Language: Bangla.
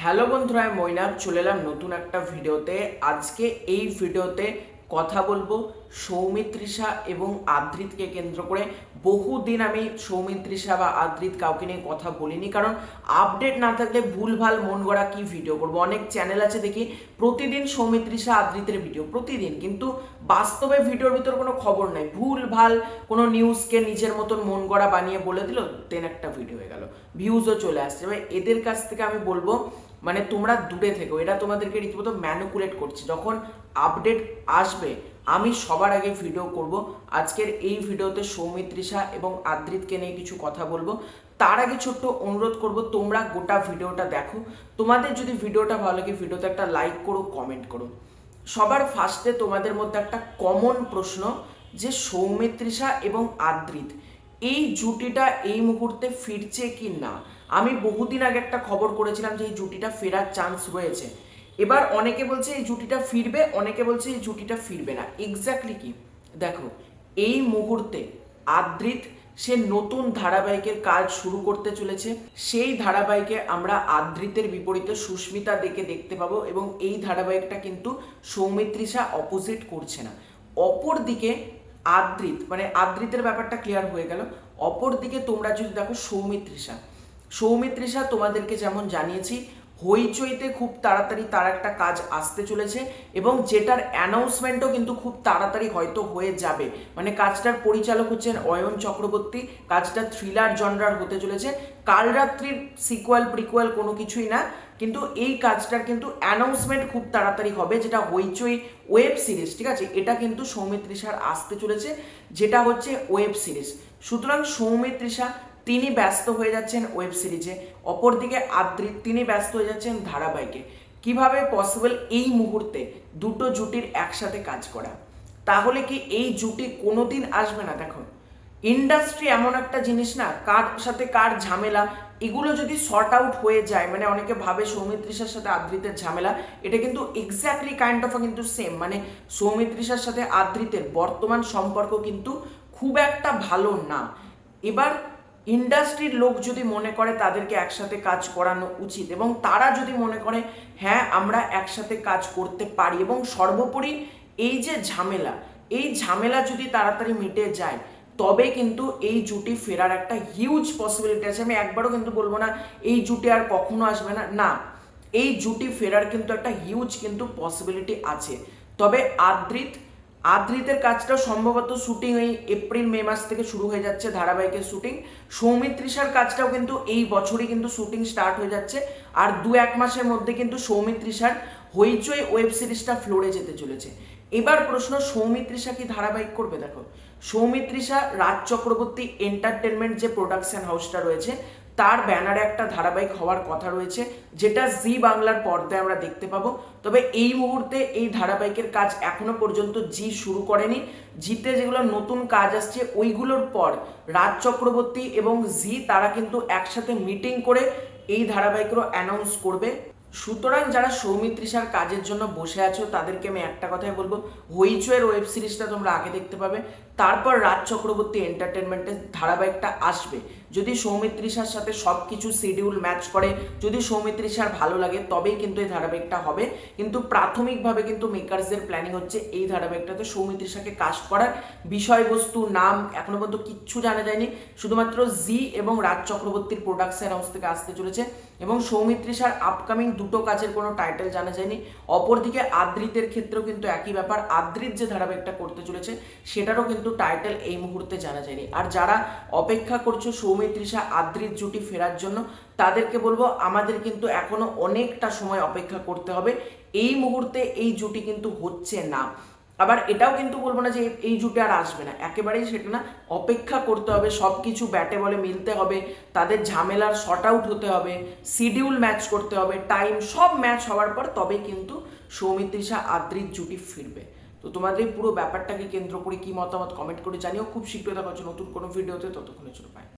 হ্যালো বন্ধুরা, আমি মৈনাক চলে এলাম নতুন একটা ভিডিওতে। আজকে এই ভিডিওতে কথা বলবো সৌমিত্রিষা এবং আদ্রিতকে কেন্দ্র করে। বহুদিন আমি সৌমিত্রিষা বা আদ্রিত কাউকে নিয়ে কথা বলিনি, কারণ আপডেট না থাকলে ভুলভাল মন গড়া কি ভিডিও করবো। অনেক চ্যানেল আছে দেখি প্রতিদিন সৌমিত্রিষা আদ্রিতের ভিডিও প্রতিদিন, কিন্তু বাস্তবে ভিডিওর ভিতর কোনো খবর নাই। ভুলভাল কোনো নিউজকে নিজের মতন মন গড়া বানিয়ে বলে দিল, দেন একটা ভিডিও হয়ে গেল, ভিউজও চলে আসছে। এবার এদের কাছ থেকে আমি বলবো মানে তোমরা দূরে থেকো, এটা তোমাদেরকে রীতিমতো ম্যানিপুলেট করছে। যখন আপডেট আসবে আমি সবার আগে ভিডিও করব। আজকের এই ভিডিওতে সৌমিত্রিষা এবং আদ্রিতকে নিয়ে কিছু কথা বলবো। তার আগে ছোট্ট অনুরোধ করব, তোমরা গোটা ভিডিওটা দেখো। তোমাদের যদি ভিডিওটা ভালো লাগে ভিডিওতে একটা লাইক করো, কমেন্ট করো। সবার ফার্স্টে তোমাদের মধ্যে একটা কমন প্রশ্ন, যে সৌমিত্রিষা এবং আদ্রিত এই জুটিটা এই মুহূর্তে ফিরছে কি না। আমি বহুদিন আগে একটা খবর করেছিলাম যে এই জুটিটা ফেরার চান্স রয়েছে। এবার অনেকে বলছে এই জুটিটা ফিরবে, অনেকে বলছে এই জুটিটা ফিরবে না। এক্স্যাক্টলি কি দেখো, এই মুহূর্তে আদ্রিত সে নতুন ধারাবাহিকের কাজ শুরু করতে চলেছে। সেই ধারাবাহিকে আমরা আদ্রিতের বিপরীতে সুস্মিতা দেখতে পাবো, এবং এই ধারাবাহিকটা কিন্তু সৌমিত্রিষা অপোজিট করছে না। অপরদিকে আদ্রিত, মানে আদ্রিতের ব্যাপারটা ক্লিয়ার হয়ে গেল। অপরদিকে তোমরা যদি দেখো সৌমিত্রিষা তোমাদেরকে যেমন জানিয়েছি, হইচইতে খুব তাড়াতাড়ি তার একটা কাজ আসতে চলেছে, এবং যেটার অ্যানাউন্সমেন্টও কিন্তু খুব তাড়াতাড়ি হয়তো হয়ে যাবে। মানে কাজটার পরিচালক হচ্ছেন অয়ন চক্রবর্তী। কাজটা থ্রিলার জনরার হতে চলেছে। কাল রাত্রির সিকুয়াল প্রিকুয়াল কোনো কিছুই না, কিন্তু এই কাজটার কিন্তু অ্যানাউন্সমেন্ট খুব তাড়াতাড়ি হবে, যেটা হইচই ওয়েব সিরিজ, ঠিক আছে, এটা কিন্তু সৌমিত্রিষার আসতে চলেছে, যেটা হচ্ছে ওয়েব সিরিজ। সুতরাং সৌমিত্রিষা তিনি ব্যস্ত হয়ে যাচ্ছেন ওয়েব সিরিজে, অপরদিকে আদ্রিত তিনি ব্যস্ত হয়ে যাচ্ছেন ধারাবাহিকে। কিভাবে পসিবল এই মুহূর্তে দুটো জুটির একসাথে কাজ করা? তাহলে কি এই জুটি কোনোদিন আসবে না? দেখো, ইন্ডাস্ট্রি এমন একটা জিনিস না, কার সাথে কার ঝামেলা এগুলো যদি শর্ট আউট হয়ে যায়, মানে অনেকে ভাবে সৌমিত্রিষার সাথে আদ্রিতের ঝামেলা, এটা কিন্তু এক্স্যাক্টলি কাইন্ড অফ কিন্তু সেম। মানে সৌমিত্রিষার সাথে আদ্রিতের বর্তমান সম্পর্ক কিন্তু খুব একটা ভালো না। এবার ইন্ডাস্ট্রির লোক যদি মনে করে তাদেরকে একসাথে কাজ করানো উচিত, এবং তারা যদি মনে করে হ্যাঁ আমরা একসাথে কাজ করতে পারি, এবং সর্বোপরি এই যে ঝামেলা, এই ঝামেলা যদি তাড়াতাড়ি মিটে যায়, তবে কিন্তু এই জুটি ফেরার একটা হিউজ পসিবিলিটি আছে। আমি একবারও কিন্তু বলবো না এই জুটি আর কখনো আসবে না, না, এই জুটি ফেরার কিন্তু একটা হিউজ কিন্তু পসিবিলিটি আছে। তবে আদ্রিতের কাজটা সম্ভবত শুটিং এই এপ্রিল মে মাস থেকে শুরু হয়ে যাচ্ছে ধারাবাহিকের শুটিং। সৌমিত্রিষার কাজটাও কিন্তু এই বছরই কিন্তু শুটিং স্টার্ট হয়ে যাচ্ছে, আর 2-1 মাসের মধ্যে কিন্তু সৌমিত্রিষার হইচই ওয়েব সিরিজটা ফ্লোরে যেতে চলেছে। এবার প্রশ্ন, সৌমিত্রিষা কি ধারাবাহিক করবে? দেখো, সৌমিত্রিষা রাজ চক্রবর্তী এন্টারটেনমেন্ট যে প্রোডাকশন হাউসটা রয়েছে তার ব্যানারে একটা ধারাবাহিক হওয়ার কথা রয়েছে, যেটা জি বাংলার পর্দায় আমরা দেখতে পাবো। তবে এই মুহূর্তে এই ধারাবাহিকের কাজ এখনো পর্যন্ত জি শুরু করেনি। জিতে যেগুলো নতুন কাজ আসছে ওইগুলোর পর রাজ চক্রবর্তী এবং জি তারা কিন্তু একসাথে মিটিং করে এই ধারাবাহিকেরও অ্যানাউন্স করবে। সুতরাং যারা সৌমিত্রিষার কাজের জন্য বসে আছো তাদেরকে আমি একটা কথাই বলবো, হইচইয়ের ওয়েব সিরিজটা তোমরা আগে দেখতে পাবে, তারপর রাজ চক্রবর্তী এন্টারটেনমেন্টের ধারাবাহিকটা আসবে। যদি সৌমিত্রিষার সাথে সব কিছু শিডিউল ম্যাচ করে, যদি সৌমিত্রিষার ভালো লাগে, তবেই কিন্তু এই ধারাবাহিকটা হবে। কিন্তু প্রাথমিকভাবে কিন্তু মেকার্সদের প্ল্যানিং হচ্ছে এই ধারাবাহিকটাতে সৌমিত্রিষাকে কাস্ট করার। বিষয়বস্তু, নাম এখনো পর্যন্ত কিচ্ছু জানা যায়নি, শুধুমাত্র জি এবং রাজ চক্রবর্তীর প্রোডাকশন হাউস থেকে আসতে চলেছে, এবং সৌমিত্রিষার আপকামিং দুটো কাজের কোনো টাইটেল জানা যায়নি। অপরদিকে আদ্রিতের ক্ষেত্রেও কিন্তু একই ব্যাপার, আদ্রিত যে ধারাবাহিকটা করতে চলেছে সেটারও কিন্তু টাইটেল এই মুহূর্তে জানা যায়নি। আর যারা অপেক্ষা করছো সৌমিত্রিষা আদ্রিত জুটি ফেরার জন্য, তাদেরকে বলবো আমাদের কিন্তু এখনো অনেকটা সময় অপেক্ষা করতে হবে। এই মুহূর্তে এই জুটি কিন্তু হচ্ছে না। আবার এটাও কিন্তু বলবো না যে এই জুটি আর আসবে না, একেবারেই সেটা না। অপেক্ষা করতে হবে, সব কিছু ব্যাটে বলে মিলতে হবে, তাদের ঝামেলার শর্ট আউট হতে হবে, শিডিউল ম্যাচ করতে হবে, টাইম সব ম্যাচ হওয়ার পর তবেই কিন্তু সৌমিত্রিষা আদ্রিত জুটি ফিরবে। তো তোমাদের পুরো ব্যাপারটাকে কেন্দ্র করে কি মতামত কমেন্ট করে জানিও। খুব শীঘ্রই দেখা হচ্ছে নতুন কোনো ভিডিওতে, ততক্ষণের জন্য বাই।